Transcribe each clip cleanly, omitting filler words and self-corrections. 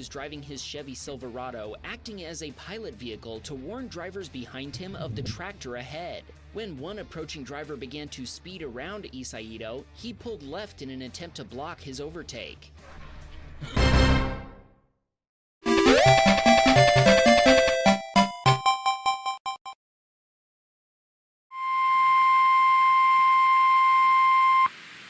was driving his Chevy Silverado, acting as a pilot vehicle to warn drivers behind him of the tractor ahead. When one approaching driver began to speed around Isaido, he pulled left in an attempt to block his overtake.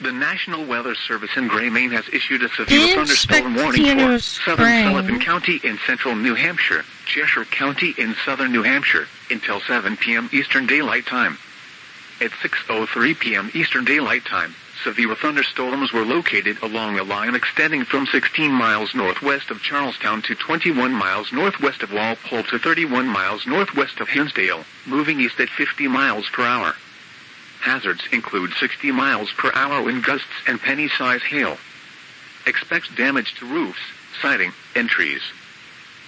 The National Weather Service in Gray, Maine has issued a severe thunderstorm warning for southern Sullivan County in central New Hampshire, Cheshire County in southern New Hampshire, until 7 p.m. Eastern Daylight Time. At 6:03 p.m. Eastern Daylight Time, severe thunderstorms were located along a line extending from 16 miles northwest of Charlestown to 21 miles northwest of Walpole to 31 miles northwest of Hinsdale, moving east at 50 miles per hour. Hazards include 60 miles per hour wind gusts and penny-size hail. Expect damage to roofs, siding, and trees.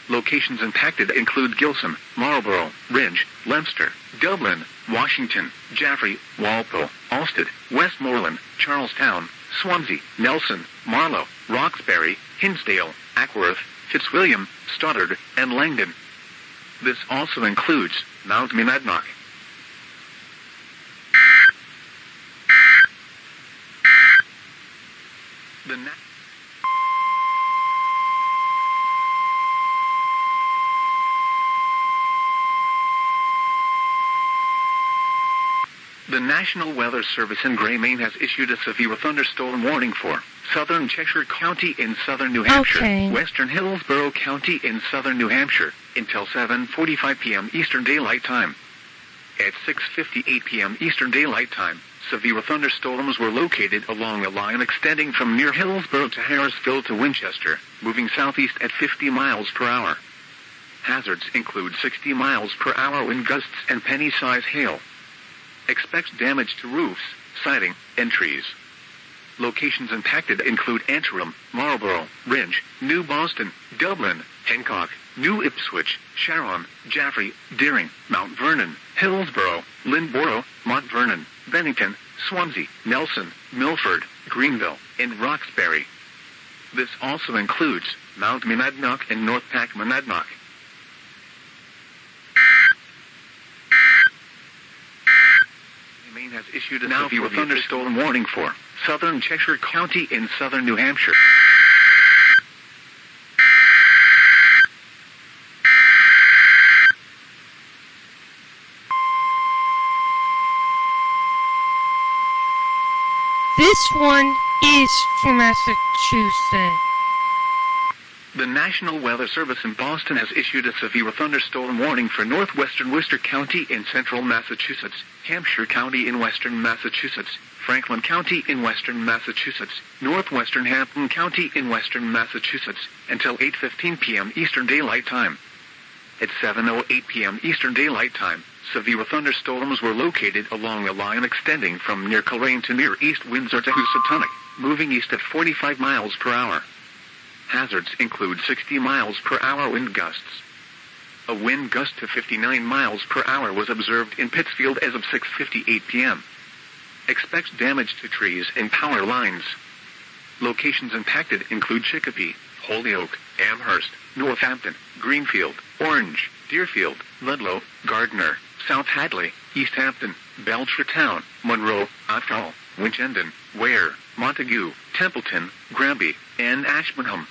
Locations impacted include Gilsum, Marlborough, Rindge, Leominster, Dublin, Washington, Jaffrey, Walpole, Alsted, Westmoreland, Charlestown, Swansea, Nelson, Marlow, Roxbury, Hinsdale, Ackworth, Fitzwilliam, Stoddard, and Langdon. This also includes Mount Monadnock. The National Weather Service in Gray, Maine has issued a severe thunderstorm warning for southern Cheshire County in southern New Hampshire, western Hillsborough County in southern New Hampshire, until 7:45 p.m. Eastern Daylight Time. At 6:58 p.m. Eastern Daylight Time, severe thunderstorms were located along a line extending from near Hillsborough to Harrisville to Winchester, moving southeast at 50 miles per hour. Hazards include 60 miles per hour wind gusts and penny-size hail. Expect damage to roofs, siding, and trees. Locations impacted include Antrim, Marlborough, Rindge, New Boston, Dublin, Hancock, New Ipswich, Sharon, Jaffrey, Deering, Mount Vernon, Hillsborough, Lyndborough, Mont Vernon, Bennington, Swansea, Nelson, Milford, Greenville, and Roxbury. This also includes Mount Monadnock and North Pack Monadnock. Maine has issued a severe thunderstorm warning for southern Cheshire County in southern New Hampshire. This one is from Massachusetts. The National Weather Service in Boston has issued a severe thunderstorm warning for northwestern Worcester County in central Massachusetts, Hampshire County in western Massachusetts, Franklin County in western Massachusetts, northwestern Hampton County in western Massachusetts, until 8:15 p.m. Eastern Daylight Time. At 7:08 p.m. Eastern Daylight Time, severe thunderstorms were located along a line extending from near Coleraine to near East Windsor to Housatonic, moving east at 45 miles per hour. Hazards include 60 miles per hour wind gusts. A wind gust to 59 miles per hour was observed in Pittsfield as of 6:58 p.m. Expect damage to trees and power lines. Locations impacted include Chicopee, Holyoke, Amherst, Northampton, Greenfield, Orange, Deerfield, Ludlow, Gardner, South Hadley, East Hampton, Belchertown, Monroe, Athol, Winchendon, Ware, Montague, Templeton, Granby, and Ashburnham.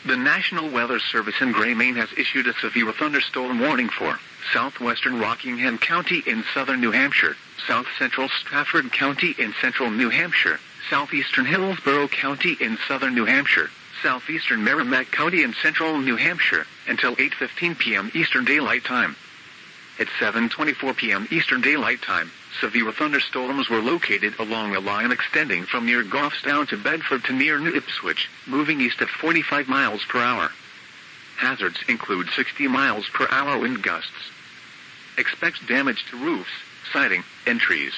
The National Weather Service in Gray, Maine has issued a severe thunderstorm warning for southwestern Rockingham County in southern New Hampshire, south central Strafford County in central New Hampshire, southeastern Hillsborough County in southern New Hampshire, southeastern Merrimack County in central New Hampshire, until 8:15 p.m. Eastern Daylight Time. At 7:24 p.m. Eastern Daylight Time, severe thunderstorms were located along a line extending from near Goffstown to Bedford to near New Ipswich, moving east at 45 miles per hour. Hazards include 60 miles per hour wind gusts. Expect damage to roofs, siding, and trees.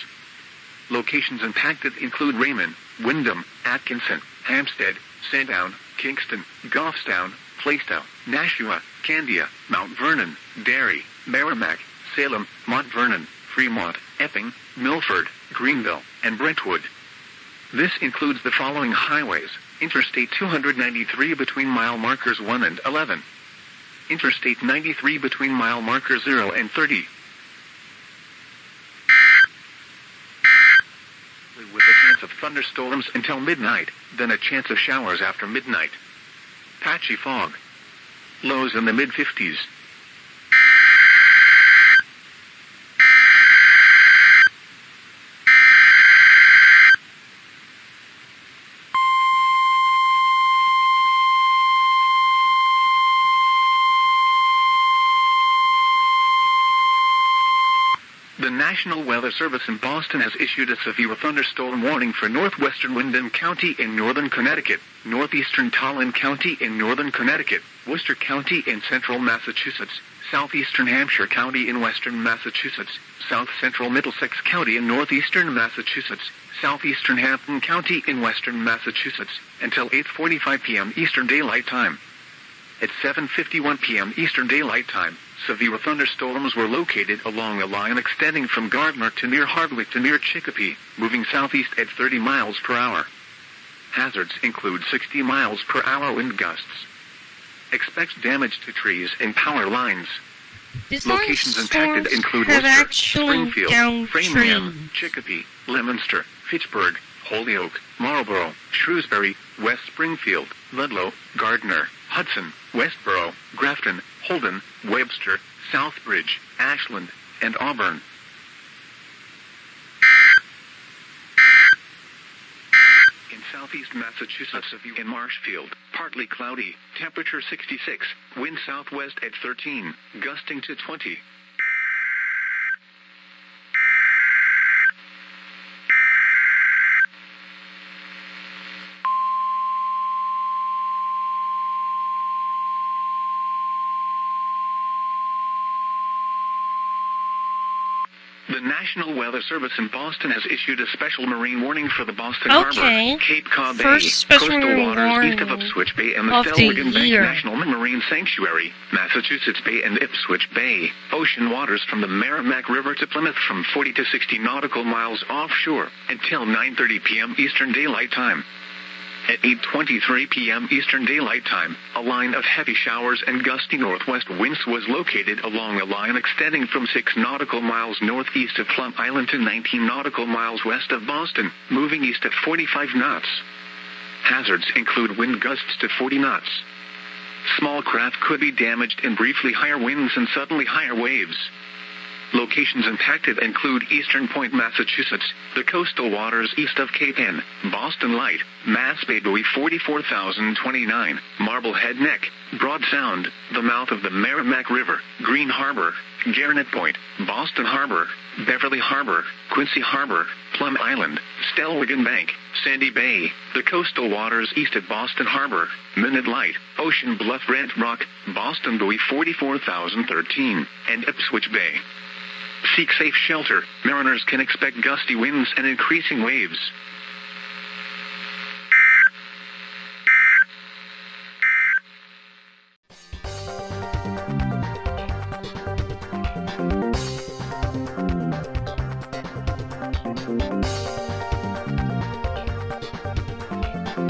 Locations impacted include Raymond, Wyndham, Atkinson, Hampstead, Sandown, Kingston, Goffstown, Plaistow, Nashua, Candia, Mount Vernon, Derry, Merrimack, Salem, Mont Vernon, Fremont, Epping, Milford, Greenville, and Brentwood. This includes the following highways: Interstate 293 between mile markers 1 and 11. Interstate 93 between mile markers 0 and 30. With a chance of thunderstorms until midnight, then a chance of showers after midnight. Patchy fog. Lows in the mid-50s. The National Weather Service in Boston has issued a severe thunderstorm warning for northwestern Windham County in northern Connecticut, northeastern Tolland County in northern Connecticut, Worcester County in central Massachusetts, southeastern Hampshire County in western Massachusetts, south central Middlesex County in northeastern Massachusetts, southeastern Hampton County in western Massachusetts, until 8:45 p.m. Eastern Daylight Time. At 7:51 p.m. Eastern Daylight Time, severe thunderstorms were located along a line extending from Gardner to near Hardwick to near Chicopee, moving southeast at 30 miles per hour. Hazards include 60 miles per hour wind gusts. Expect damage to trees and power lines. Locations impacted include Worcester, Springfield, Framingham, Chicopee, Leominster, Fitchburg, Holyoke, Marlborough, Shrewsbury, West Springfield, Ludlow, Gardner, Hudson, Westboro, Grafton, Holden, Webster, Southbridge, Ashland, and Auburn. In southeast Massachusetts, in Marshfield, partly cloudy, temperature 66, wind southwest at 13, gusting to 20. The National Weather Service in Boston has issued a special marine warning for the Boston Harbor, Cape Cod Bay, coastal waters east of Ipswich Bay and the Stellwagen Bank National Marine Sanctuary, Massachusetts Bay and Ipswich Bay, ocean waters from the Merrimack River to Plymouth from 40 to 60 nautical miles offshore, until 9:30 p.m. Eastern Daylight Time. At 8:23 p.m. Eastern Daylight Time, a line of heavy showers and gusty northwest winds was located along a line extending from 6 nautical miles northeast of Plum Island to 19 nautical miles west of Boston, moving east at 45 knots. Hazards include wind gusts to 40 knots. Small craft could be damaged in briefly higher winds and suddenly higher waves. Locations impacted include Eastern Point, Massachusetts, the coastal waters east of Cape Ann, Boston Light, Mass Bay Buoy 44,029, Marblehead Neck, Broad Sound, the mouth of the Merrimack River, Green Harbor, Garnet Point, Boston Harbor, Beverly Harbor, Quincy Harbor, Plum Island, Stellwagen Bank, Sandy Bay, the coastal waters east of Boston Harbor, Minute Light, Ocean Bluff, Red Rock, Boston Buoy 44,013, and Ipswich Bay. Seek safe shelter. Mariners can expect gusty winds and increasing waves.